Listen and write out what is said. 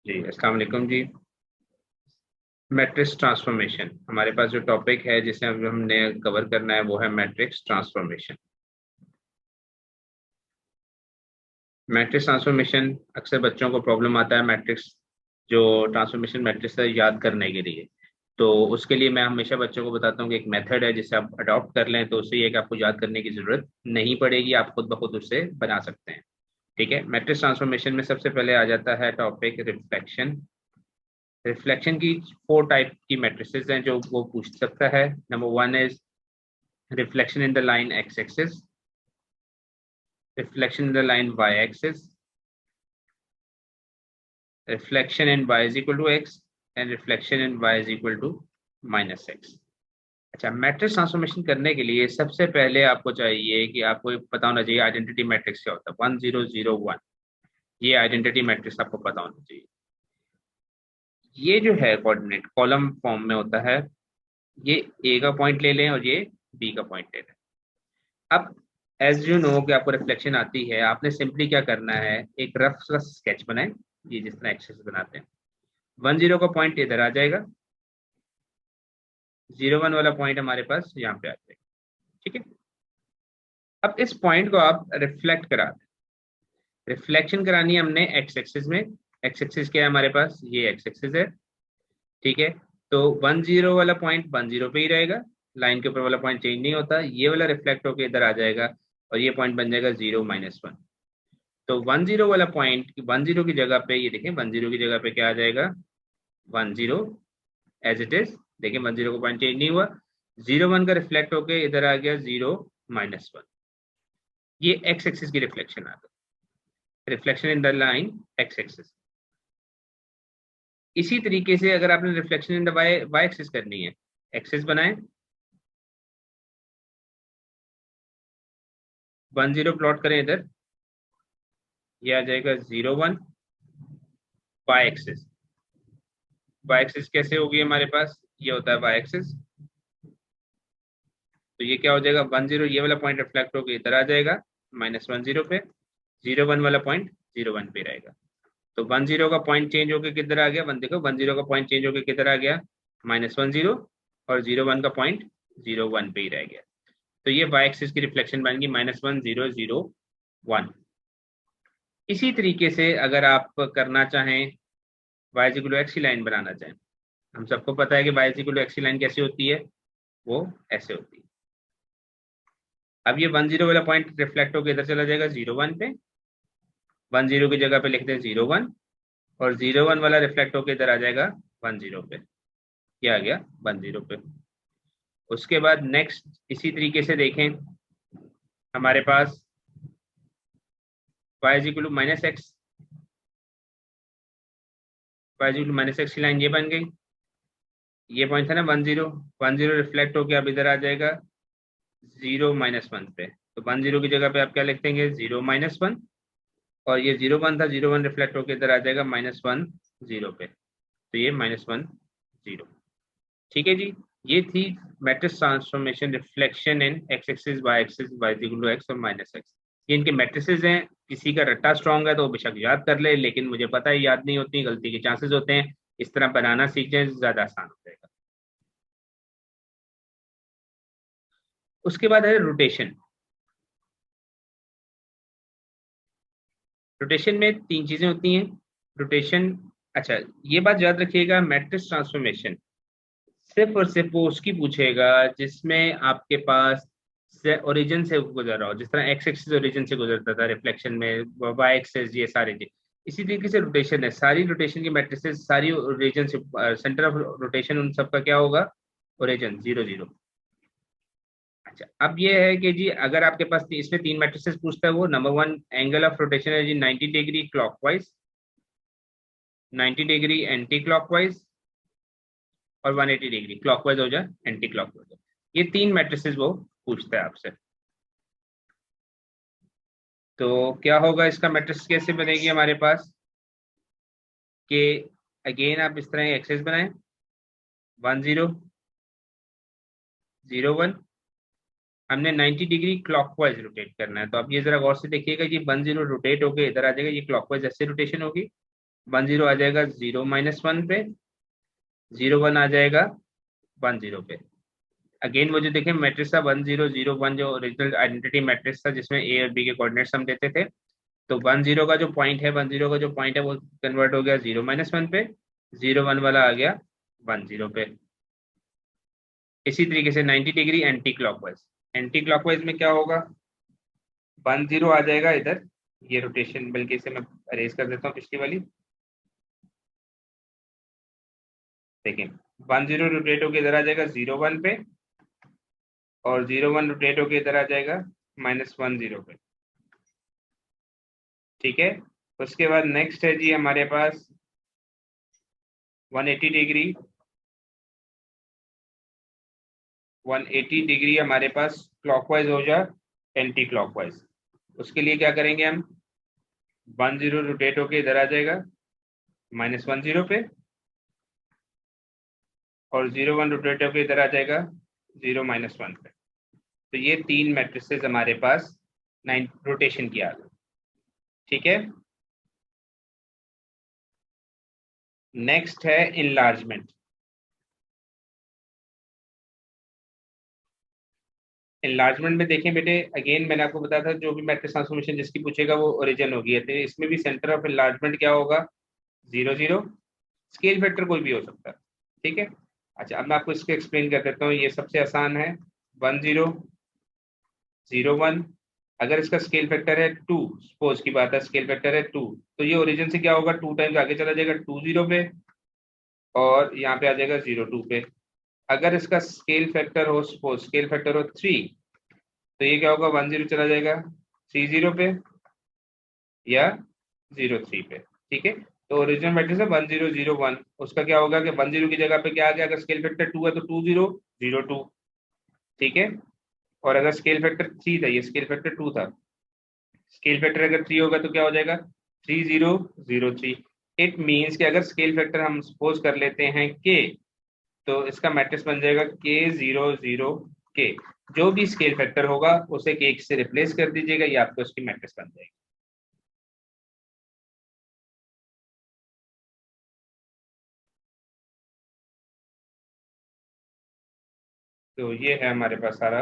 जी अस्सलाम वालेकुम जी। Matrix transformation हमारे पास जो टॉपिक है जिसे अब हमने कवर करना है वो है मैट्रिक्स ट्रांसफॉर्मेशन। मैट्रिक्स ट्रांसफॉर्मेशन अक्सर बच्चों को प्रॉब्लम आता है मैट्रिक्स जो ट्रांसफॉर्मेशन मैट्रिक्स है याद करने के लिए। तो उसके लिए मैं हमेशा बच्चों को बताता हूँ कि एक मेथड है जिसे आप अडॉप्ट कर लें तो उससे ये है कि आपको याद करने की जरूरत नहीं पड़ेगी, आप खुद ब खुद उससे बना सकते हैं। ठीक है, मैट्रिक्स ट्रांसफॉर्मेशन में सबसे पहले आ जाता है टॉपिक रिफ्लेक्शन। रिफ्लेक्शन की 4 टाइप की मैट्रिसेस हैं जो वो पूछ सकता है। Number 1 is reflection in the line X axis, reflection in the line Y axis, reflection in y is equal to X and reflection in y is equal to minus X. अच्छा, matrix transformation करने के लिए सबसे पहले आपको चाहिए कि आपको पता होना चाहिए आइडेंटिटी मैट्रिक्स क्या होता है। 1001, ये आइडेंटिटी मैट्रिक्स आपको पता होना चाहिए। ये जो है कोऑर्डिनेट कॉलम फॉर्म में होता है। ये ए का पॉइंट ले लें और ये बी का पॉइंट ले लें। अब एज यू नो कि आपको रिफ्लेक्शन आती है, आपने सिंपली क्या करना है, एक रफ सा स्केच बनाएं। ये जिस तरह एक्सेस बनाते हैं, 10 का पॉइंट इधर आ जाएगा, 01 वाला पॉइंट हमारे पास यहाँ पे आ जाएगा। ठीक है, अब इस पॉइंट को आप रिफ्लेक्ट करा दें। रिफ्लेक्शन करानी है हमने एक्स एक्सिस में। एक्स एक्सिस क्या है हमारे पास, ये एक्स एक्सिस है। ठीक है, तो 10 वाला पॉइंट 10 पे ही रहेगा, लाइन के ऊपर वाला पॉइंट चेंज नहीं होता। ये वाला रिफ्लेक्ट होकर इधर आ जाएगा और ये पॉइंट बन जाएगा 0 - 1। तो 10 वाला पॉइंट 10 की जगह पे, ये देखें 10 की जगह पे क्या आ जाएगा, 10 एज इट इज। देखें 10 का पॉइंट चेंज नहीं हुआ। 01 का रिफ्लेक्ट होके इधर आ गया 0 - 1। ये एक्स एक्सिस की रिफ्लेक्शन आ गई, reflection in the line X axis. इसी तरीके से अगर आपने reflection in the Y Y axis करनी है, एक्सिस बनाए, 10 प्लॉट करें इधर, ये आ जाएगा 01 वाई एक्सिस। वाई एक्सिस कैसे होगी हमारे पास, ये होता है वाई एक्सिस। तो ये क्या हो जाएगा, 10 ये वाला पॉइंट रिफ्लेक्ट होकर इधर आ जाएगा -10 पे, 01 वाला पॉइंट 01 पे रहेगा। तो 10 का पॉइंट चेंज होकर किधर आ गया, देखो 10 का पॉइंट चेंज होकर किधर आ गया, -10, और 01 का पॉइंट 01 पे ही रह गया। तो ये वाई एक्सिस की रिफ्लेक्शन बनेगी -1001। इसी तरीके से अगर आप करना चाहें, Y is equal to X की लाइन बनाना चाहें, हम सबको पता है कि Y is equal to X की लाइन कैसी होती है, वो ऐसे होती है। अब ये 10 वाला पॉइंट रिफ्लेक्ट होकर इधर चला जाएगा 01 पे, 10 की जगह पे लिखते हैं 01, और 01 वाला रिफ्लेक्ट होकर इधर आ जाएगा 10 पे, क्या आ गया 10 पे। उसके बाद नेक्स्ट इसी तरीके से देखें, हमारे पास y is equal to -x, y is equal to -x की लाइन ये बन गई। ये पॉइंट था ना 10 रिफ्लेक्ट होकर अब इधर आ जाएगा 0 - 1 पे। तो 10 की जगह पे आप क्या लिख देंगे, 0 - 1, और ये 01 था, 01 रिफ्लेक्ट होकर इधर आ जाएगा -10 पे। तो ये -10। ठीक है जी, ये थी matrix transformation reflection in X axis Y axis, Y equal to X और -x। ये इनके मैट्रिसेस हैं। किसी का रट्टा स्ट्रांग है तो वो बेशक याद कर ले, लेकिन मुझे पता है याद नहीं होती, गलती के चांसेस होते हैं। इस तरह बनाना सीख जाए, ज्यादा आसान हो जाएगा। उसके बाद है रोटेशन। रोटेशन में 3 चीजें होती हैं। रोटेशन, अच्छा ये बात याद रखिएगा, मैट्रिक्स ट्रांसफॉर्मेशन सिर्फ और सिर्फ वो उसकी पूछेगा जिसमें आपके पास से ओरिजिन से गुजर रहा हो। जिस तरह एक्स एक्सिस ओरिजिन से गुजरता था रिफ्लेक्शन में, वाई एक्सिस, ये सारे चीज। इसी तरीके से रोटेशन है, सारी रोटेशन की मैट्रिसेस सारी ओरिजिन से, सेंटर ऑफ रोटेशन उन सबका क्या होगा, ओरिजिन 0 0। अच्छा, अब ये है कि जी अगर आपके पास इसमें 3 मैट्रिसेस पूछता है, वो नंबर 1 एंगल ऑफ रोटेशन है जी 90 degree clockwise, 90 degree anti clockwise, और 180 डिग्री क्लॉकवाइज हो जाए एंटी क्लॉकवाइज हो। ये 3 मैट्रिसेस वो पूछता है आपसे। तो क्या होगा, इसका मैट्रिक्स कैसे बनेगी हमारे पास, कि अगेन आप इस तरह एक्सेस बनाएं, 10 01, हमने 90 डिग्री क्लॉकवाइज रोटेट करना है। तो अब ये जरा गौर से देखिएगा, ये 10 रोटेट होके इधर आ जाएगा, ये क्लॉकवाइज ऐसे रोटेशन होगी। 10 आ जाएगा 0 - 1 पे, 0 1 आ जाएगा 10 पे। अगेन वो जो देखें मैट्रिक्स था 10 0 1, जो ओरिजिनल आइडेंटिटी मैट्रिक्स था जिसमें ए और बी के कोऑर्डिनेट्स हम देते थे, तो 10 का जो पॉइंट है, 10 का जो पॉइंट है वो कन्वर्ट हो गया 0 - 1 पे, 0 1 वाला आ गया 10 पे। इसी तरीके से 90 degree anti clockwise, anti clockwise में क्या होगा, 10 आ जाएगा इधर, ये रोटेशन बल्कि इसे मैं अरेज कर देता हूँ पिछली वाली, देखिए 10 रोटेट होके इधर आ जाएगा 0 1 पे, और 0 1 रोटेट होके इधर आ जाएगा -10 पे। ठीक है, उसके बाद नेक्स्ट है जी हमारे पास 180 डिग्री, 180 डिग्री हमारे पास क्लॉकवाइज हो जाए एंटी क्लॉकवाइज। उसके लिए क्या करेंगे हम, 10 रोटेट होके इधर आ जाएगा -10 पे, और 0 1 रोटेट होके इधर आ जाएगा 0 - 1 पे। तो ये तीन मैट्रिसेस हमारे पास 9 रोटेशन की आ गई। ठीक है, नेक्स्ट है इनलार्जमेंट। इनलार्जमेंट में देखें बेटे, अगेन मैंने आपको बताया था जो भी मैट्रिक्स ट्रांसफॉर्मेशन जिसकी पूछेगा वो ओरिजिन होगी, है तो इसमें भी सेंटर ऑफ इनलार्जमेंट क्या होगा, 0 0। स्केल फैक्टर कोई भी हो सकता है। ठीक है, अच्छा अब मैं आपको इसको एक्सप्लेन कर देता हूँ, ये सबसे आसान है, 10 0 1। अगर इसका स्केल फैक्टर है 2, सपोज की बात है स्केल फैक्टर है 2, तो ये ओरिजिन से क्या होगा, 2 टाइम्स आगे चला जाएगा 2 0 पे, और यहाँ पे आ जाएगा 0 2 पे। अगर इसका स्केल फैक्टर हो, सपोज स्केल फैक्टर हो 3, तो ये क्या होगा, 10 चला जाएगा 30 पे, या 0 3 पे। ठीक है, तो ओरिजिनल मैट्रिक्स है 10 0 1, उसका क्या होगा कि 10 की जगह पे क्या आ गया, अगर स्केल फैक्टर 2 है तो 2 0 0 2। ठीक है, और अगर स्केल फैक्टर 3 था, ये स्केल फैक्टर 2 था, स्केल फैक्टर अगर 3 होगा तो क्या हो जाएगा 30 0 3। इट मीन्स कि अगर स्केल फैक्टर हम सपोज कर लेते हैं के, तो इसका मैट्रिक्स बन जाएगा K 0 0 K। जो भी स्केल फैक्टर होगा उसे के से रिप्लेस कर दीजिएगा, ये आपको इसकी मैट्रिक्स बन जाएगी। तो ये है हमारे पास सारा